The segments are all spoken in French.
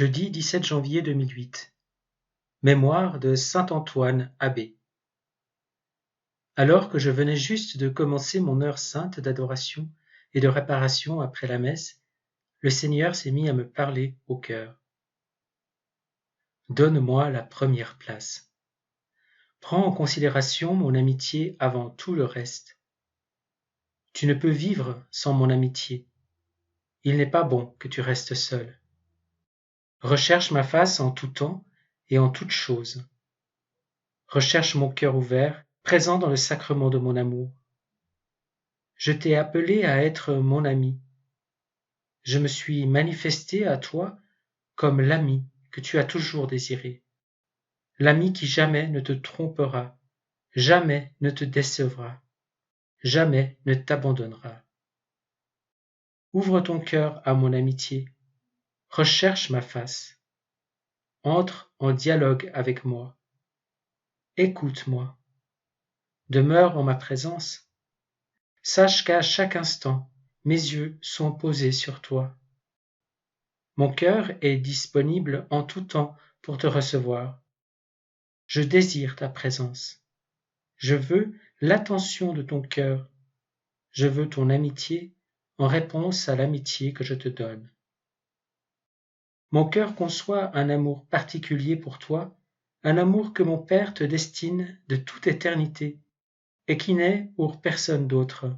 Jeudi 17 janvier 2008. Mémoire de saint Antoine abbé. Alors que je venais juste de commencer mon heure sainte d'adoration et de réparation après la messe, le Seigneur s'est mis à me parler au cœur. Donne-moi la première place. Prends en considération mon amitié avant tout le reste. Tu ne peux vivre sans mon amitié. Il n'est pas bon que tu restes seul. Recherche ma face en tout temps et en toute chose. Recherche mon cœur ouvert, présent dans le sacrement de mon amour. Je t'ai appelé à être mon ami. Je me suis manifesté à toi comme l'ami que tu as toujours désiré. L'ami qui jamais ne te trompera, jamais ne te décevra, jamais ne t'abandonnera. Ouvre ton cœur à mon amitié. Recherche ma face. Entre en dialogue avec moi. Écoute-moi. Demeure en ma présence. Sache qu'à chaque instant, mes yeux sont posés sur toi. Mon cœur est disponible en tout temps pour te recevoir. Je désire ta présence. Je veux l'attention de ton cœur. Je veux ton amitié en réponse à l'amitié que je te donne. Mon cœur conçoit un amour particulier pour toi, un amour que mon Père te destine de toute éternité et qui n'est pour personne d'autre.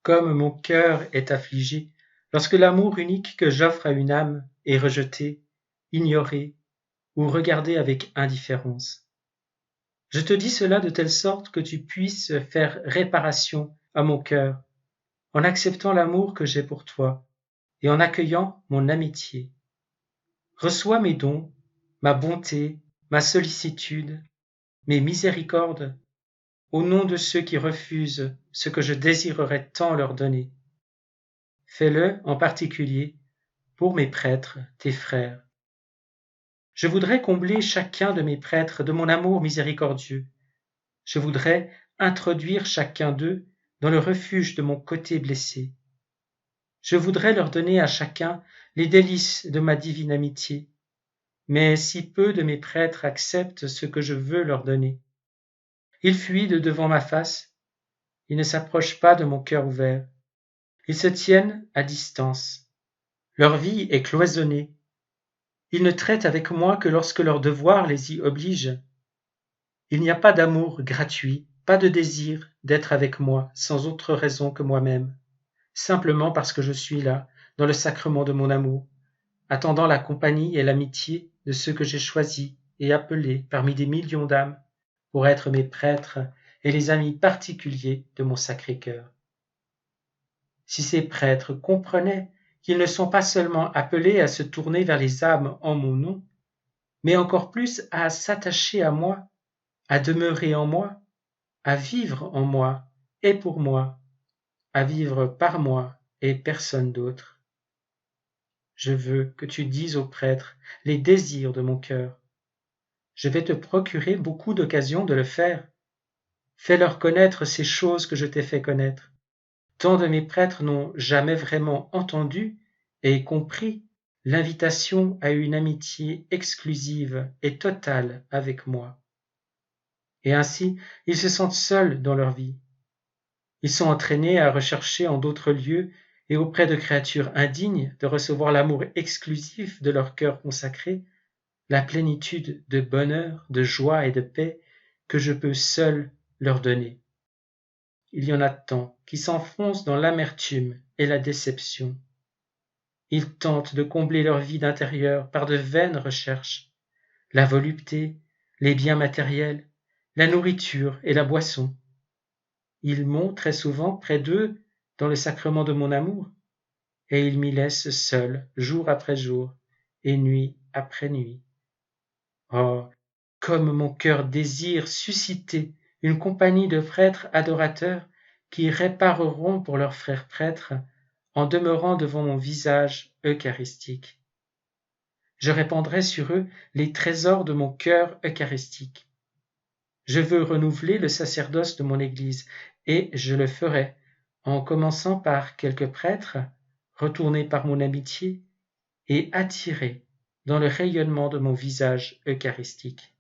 Comme mon cœur est affligé lorsque l'amour unique que j'offre à une âme est rejeté, ignoré ou regardé avec indifférence. Je te dis cela de telle sorte que tu puisses faire réparation à mon cœur en acceptant l'amour que j'ai pour toi et en accueillant mon amitié. Reçois mes dons, ma bonté, ma sollicitude, mes miséricordes, au nom de ceux qui refusent ce que je désirerais tant leur donner. Fais-le en particulier pour mes prêtres, tes frères. Je voudrais combler chacun de mes prêtres de mon amour miséricordieux. Je voudrais introduire chacun d'eux dans le refuge de mon côté blessé. Je voudrais leur donner à chacun les délices de ma divine amitié, mais si peu de mes prêtres acceptent ce que je veux leur donner. Ils fuient de devant ma face, ils ne s'approchent pas de mon cœur ouvert, ils se tiennent à distance. Leur vie est cloisonnée. Ils ne traitent avec moi que lorsque leur devoir les y oblige. Il n'y a pas d'amour gratuit, pas de désir d'être avec moi sans autre raison que moi-même, simplement parce que je suis là, dans le sacrement de mon amour, attendant la compagnie et l'amitié de ceux que j'ai choisis et appelés parmi des millions d'âmes pour être mes prêtres et les amis particuliers de mon Sacré-Cœur. Si ces prêtres comprenaient qu'ils ne sont pas seulement appelés à se tourner vers les âmes en mon nom, mais encore plus à s'attacher à moi, à demeurer en moi, à vivre en moi et pour moi, à vivre par moi et personne d'autre. Je veux que tu dises aux prêtres les désirs de mon cœur. Je vais te procurer beaucoup d'occasions de le faire. Fais-leur connaître ces choses que je t'ai fait connaître. Tant de mes prêtres n'ont jamais vraiment entendu et compris l'invitation à une amitié exclusive et totale avec moi. Et ainsi, ils se sentent seuls dans leur vie. Ils sont entraînés à rechercher en d'autres lieux et auprès de créatures indignes de recevoir l'amour exclusif de leur cœur consacré, la plénitude de bonheur, de joie et de paix que je peux seul leur donner. Il y en a tant qui s'enfoncent dans l'amertume et la déception. Ils tentent de combler leur vide intérieur par de vaines recherches, la volupté, les biens matériels, la nourriture et la boisson. Ils m'ont très souvent près d'eux dans le sacrement de mon amour, et ils m'y laissent seul, jour après jour, et nuit après nuit. Oh, comme mon cœur désire susciter une compagnie de prêtres adorateurs qui répareront pour leurs frères prêtres en demeurant devant mon visage eucharistique. Je répandrai sur eux les trésors de mon cœur eucharistique. Je veux renouveler le sacerdoce de mon Église, et je le ferai en commençant par quelques prêtres, retournés par mon amitié, et attiré dans le rayonnement de mon visage eucharistique.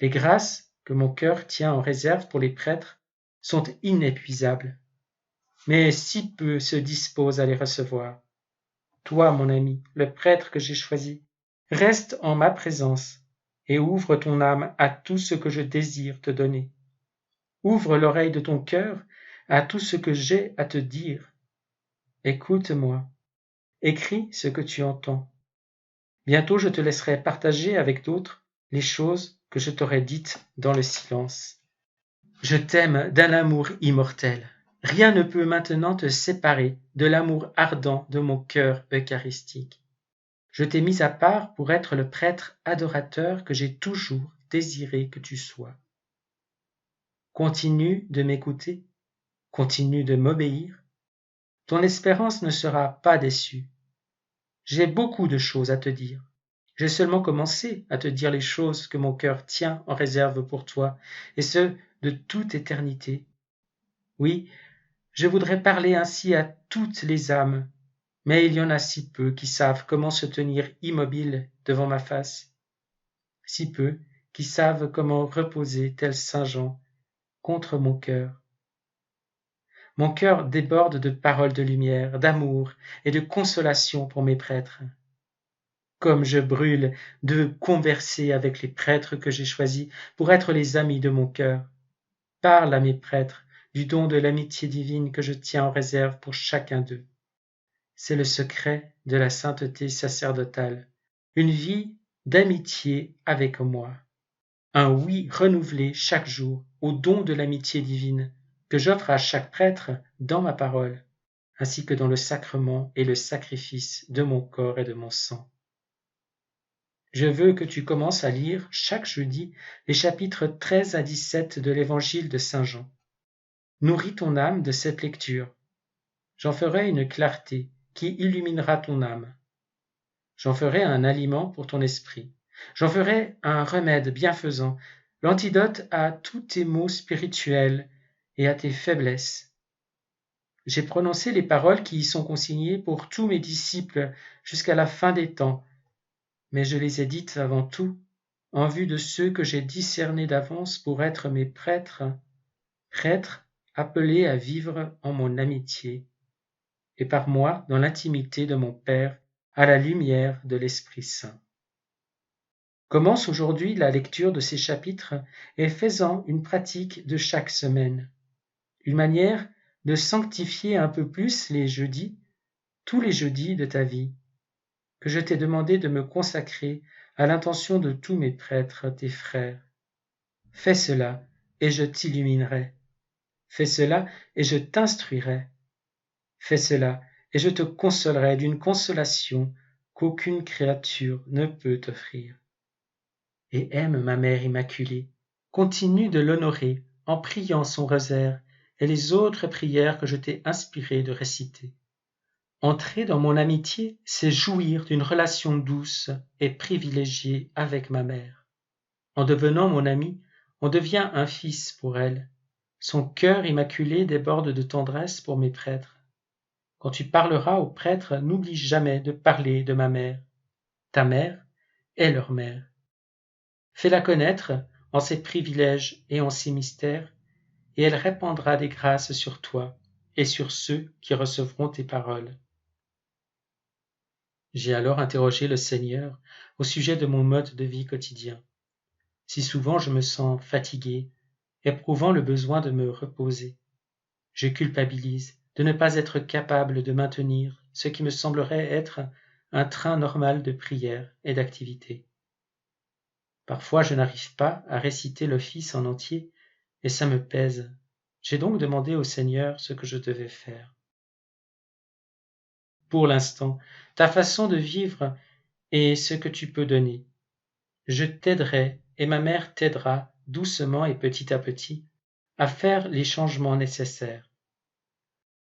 Les grâces que mon cœur tient en réserve pour les prêtres sont inépuisables, mais si peu se disposent à les recevoir. Toi, mon ami, le prêtre que j'ai choisi, reste en ma présence et ouvre ton âme à tout ce que je désire te donner. Ouvre l'oreille de ton cœur à tout ce que j'ai à te dire. Écoute-moi, écris ce que tu entends. Bientôt je te laisserai partager avec d'autres les choses que je t'aurais dites dans le silence. Je t'aime d'un amour immortel. Rien ne peut maintenant te séparer de l'amour ardent de mon cœur eucharistique. Je t'ai mis à part pour être le prêtre adorateur que j'ai toujours désiré que tu sois. Continue de m'écouter, continue de m'obéir. Ton espérance ne sera pas déçue. J'ai beaucoup de choses à te dire. J'ai seulement commencé à te dire les choses que mon cœur tient en réserve pour toi, et ce, de toute éternité. Oui, je voudrais parler ainsi à toutes les âmes, mais il y en a si peu qui savent comment se tenir immobiles devant ma face, si peu qui savent comment reposer tel Saint Jean contre mon cœur. Mon cœur déborde de paroles de lumière, d'amour et de consolation pour mes prêtres. Comme je brûle de converser avec les prêtres que j'ai choisis pour être les amis de mon cœur. Parle à mes prêtres du don de l'amitié divine que je tiens en réserve pour chacun d'eux. C'est le secret de la sainteté sacerdotale, une vie d'amitié avec moi, un oui renouvelé chaque jour au don de l'amitié divine que j'offre à chaque prêtre dans ma parole, ainsi que dans le sacrement et le sacrifice de mon corps et de mon sang. Je veux que tu commences à lire chaque jeudi les chapitres 13 à 17 de l'évangile de Saint Jean. Nourris ton âme de cette lecture. J'en ferai une clarté qui illuminera ton âme. J'en ferai un aliment pour ton esprit. J'en ferai un remède bienfaisant, l'antidote à tous tes maux spirituels et à tes faiblesses. J'ai prononcé les paroles qui y sont consignées pour tous mes disciples jusqu'à la fin des temps, mais je les ai dites avant tout en vue de ceux que j'ai discernés d'avance pour être mes prêtres, prêtres appelés à vivre en mon amitié, et par moi dans l'intimité de mon Père, à la lumière de l'Esprit Saint. Commence aujourd'hui la lecture de ces chapitres et fais-en une pratique de chaque semaine, une manière de sanctifier un peu plus les jeudis, tous les jeudis de ta vie, que je t'ai demandé de me consacrer à l'intention de tous mes prêtres, tes frères. Fais cela, et je t'illuminerai. Fais cela, et je t'instruirai. Fais cela, et je te consolerai d'une consolation qu'aucune créature ne peut t'offrir. Et aime ma Mère Immaculée. Continue de l'honorer en priant son rosaire et les autres prières que je t'ai inspiré de réciter. Entrer dans mon amitié, c'est jouir d'une relation douce et privilégiée avec ma mère. En devenant mon ami, on devient un fils pour elle. Son cœur immaculé déborde de tendresse pour mes prêtres. Quand tu parleras aux prêtres, n'oublie jamais de parler de ma mère. Ta mère est leur mère. Fais-la connaître en ses privilèges et en ses mystères, et elle répandra des grâces sur toi et sur ceux qui recevront tes paroles. J'ai alors interrogé le Seigneur au sujet de mon mode de vie quotidien. Si souvent je me sens fatigué, éprouvant le besoin de me reposer. Je culpabilise de ne pas être capable de maintenir ce qui me semblerait être un train normal de prière et d'activité. Parfois je n'arrive pas à réciter l'office en entier et ça me pèse. J'ai donc demandé au Seigneur ce que je devais faire. Pour l'instant, ta façon de vivre est ce que tu peux donner. Je t'aiderai et ma mère t'aidera doucement et petit à petit à faire les changements nécessaires.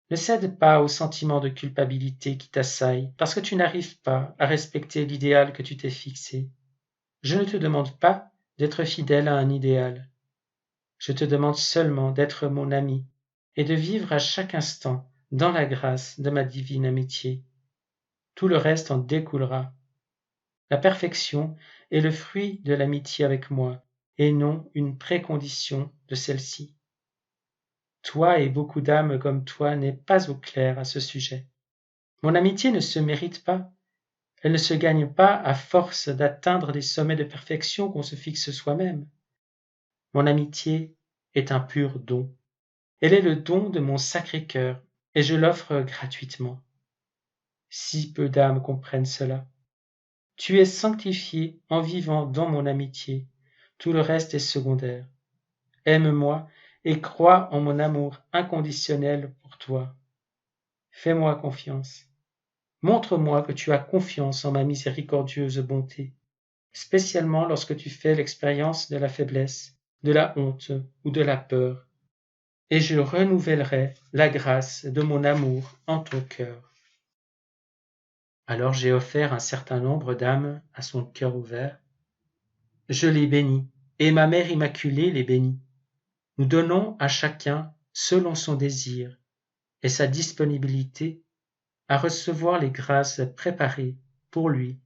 Ne cède pas au sentiment de culpabilité qui t'assaille parce que tu n'arrives pas à respecter l'idéal que tu t'es fixé. Je ne te demande pas d'être fidèle à un idéal. Je te demande seulement d'être mon ami et de vivre à chaque instant dans la grâce de ma divine amitié. tout le reste en découlera. La perfection est le fruit de l'amitié avec moi, et non une précondition de celle-ci. Toi et beaucoup d'âmes comme toi n'êtes pas au clair à ce sujet. Mon amitié ne se mérite pas, elle ne se gagne pas à force d'atteindre les sommets de perfection qu'on se fixe soi-même. Mon amitié est un pur don. Elle est le don de mon Sacré-Cœur, et je l'offre gratuitement. Si peu d'âmes comprennent cela. Tu es sanctifié en vivant dans mon amitié, tout le reste est secondaire. Aime-moi et crois en mon amour inconditionnel pour toi. Fais-moi confiance. Montre-moi que tu as confiance en ma miséricordieuse bonté, spécialement lorsque tu fais l'expérience de la faiblesse, de la honte ou de la peur, et je renouvellerai la grâce de mon amour en ton cœur. Alors j'ai offert un certain nombre d'âmes à son cœur ouvert. Je les bénis, et ma Mère Immaculée les bénit. Nous donnons à chacun selon son désir et sa disponibilité à recevoir les grâces préparées pour lui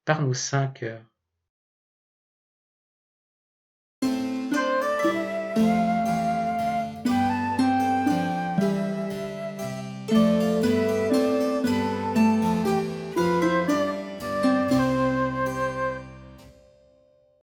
par nos saints cœurs.